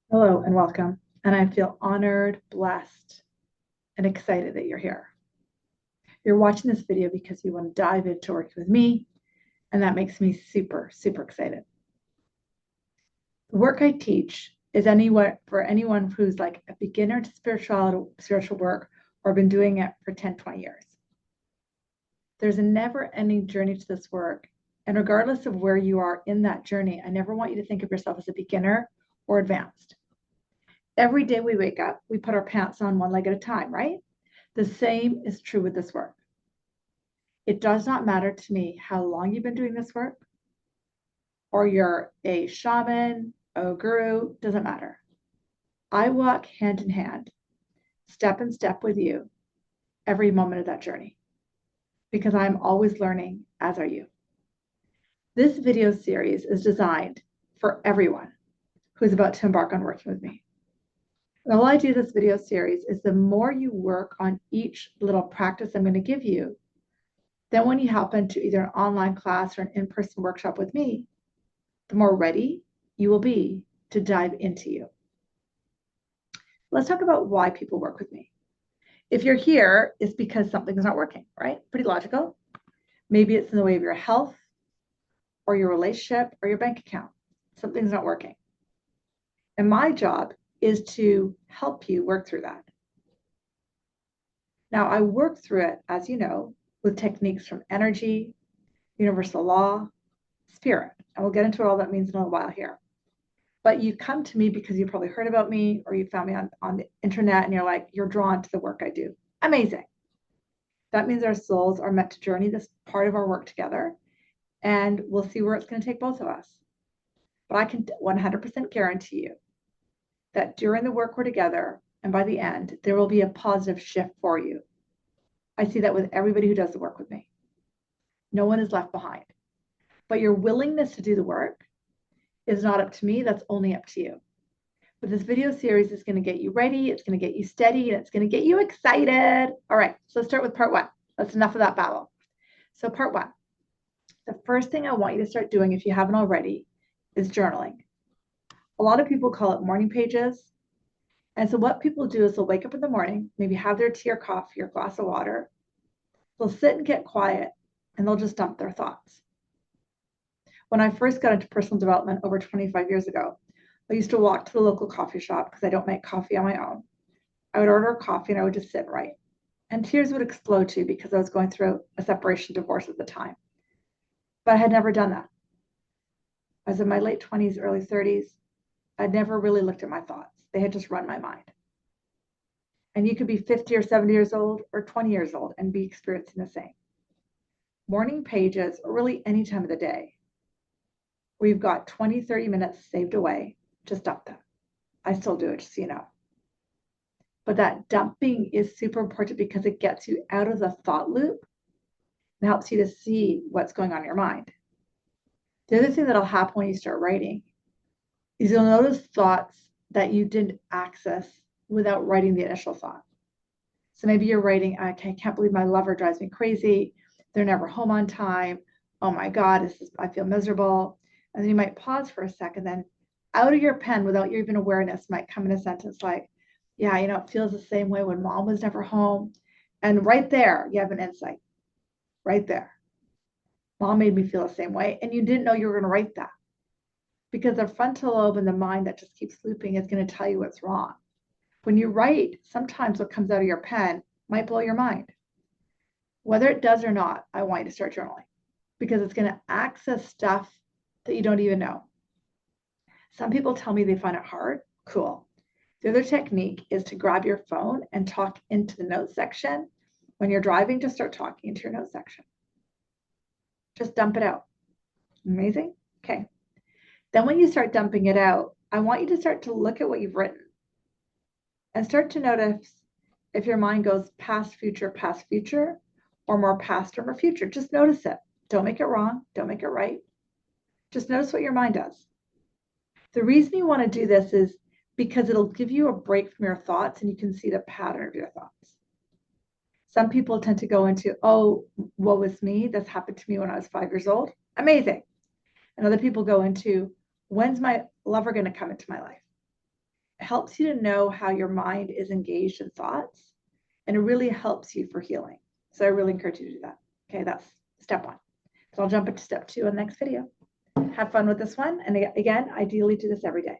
Hello and welcome. And I feel honored, blessed, and excited that you're here. You're watching this video because you want to dive into working with me, and that makes me super, super excited. The work I teach is for anyone who's like a beginner to spiritual work or been doing it for 10, 20 years. There's a never-ending journey to this work. And regardless of where you are in that journey, I never want you to think of yourself as a beginner or advanced. Every day we wake up, we put our pants on one leg at a time, right? The same is true with this work. It does not matter to me how long you've been doing this work, or you're a shaman, a guru, doesn't matter. I walk hand in hand, step in step with you every moment of that journey because I'm always learning, as are you. This video series is designed for everyone who's about to embark on working with me. And the whole idea of this video series is the more you work on each little practice I'm going to give you, then when you hop into either an online class or an in-person workshop with me, the more ready you will be to dive into you. Let's talk about why people work with me. If you're here, it's because something's not working, right? Pretty logical. Maybe it's in the way of your health or your relationship or your bank account. Something's not working. And my job is to help you work through that. Now, I work through it, as you know, with techniques from energy, universal law, spirit. And we'll get into what all that means in a little while here. But you come to me because you probably heard about me or you found me on the internet and you're drawn to the work I do. Amazing. That means our souls are meant to journey this part of our work together, and we'll see where it's going to take both of us. But I can 100% guarantee you that during the work we're together and by the end, there will be a positive shift for you. I see that with everybody who does the work with me. No one is left behind. But your willingness to do the work is not up to me. That's only up to you. But this video series is going to get you ready. It's going to get you steady and it's going to get you excited. All right, so let's start with part one. That's enough of that babble. So part one, the first thing I want you to start doing, if you haven't already, is journaling. A lot of people call it morning pages. And so what people do is they'll wake up in the morning, maybe have their tea or coffee or glass of water. They'll sit and get quiet and they'll just dump their thoughts. When I first got into personal development over 25 years ago, I used to walk to the local coffee shop because I don't make coffee on my own. I would order a coffee and I would just sit and write. And tears would explode too because I was going through a separation divorce at the time. But I had never done that. I was in my late 20s, early 30s. I'd never really looked at my thoughts. They had just run my mind. And you could be 50 or 70 years old or 20 years old and be experiencing the same. Morning pages, or really any time of the day, where you've got 20, 30 minutes saved away, just dump them. I still do it, just so you know. But that dumping is super important because it gets you out of the thought loop and helps you to see what's going on in your mind. The other thing that'll happen when you start writing is you'll notice thoughts that you didn't access without writing the initial thought. So maybe you're writing, I can't believe my lover drives me crazy. They're never home on time. Oh my God, I feel miserable. And then you might pause for a second, then out of your pen, without your even awareness, might come in a sentence like, yeah, it feels the same way when mom was never home. And right there, you have an insight. Right there. Mom made me feel the same way. And you didn't know you were going to write that because the frontal lobe in the mind that just keeps looping is going to tell you what's wrong. When you write, sometimes what comes out of your pen might blow your mind. Whether it does or not, I want you to start journaling because it's going to access stuff that you don't even know. Some people tell me they find it hard. Cool. The other technique is to grab your phone and talk into the notes section. When you're driving, just start talking into your notes section. Just dump it out. Amazing? Okay. Then when you start dumping it out, I want you to start to look at what you've written and start to notice if your mind goes past, future, or more past or more future. Just notice it. Don't make it wrong. Don't make it right. Just notice what your mind does. The reason you want to do this is because it'll give you a break from your thoughts and you can see the pattern of your thoughts. Some people tend to go into, oh, woe is me. This happened to me when I was 5 years old. Amazing. And other people go into, when's my lover going to come into my life? helps you to know how your mind is engaged in thoughts, and it really helps you for healing. So I really encourage you to do that. Okay, that's step 1. So I'll jump into step 2 in the next video. Have fun with this one. And again, ideally do this every day.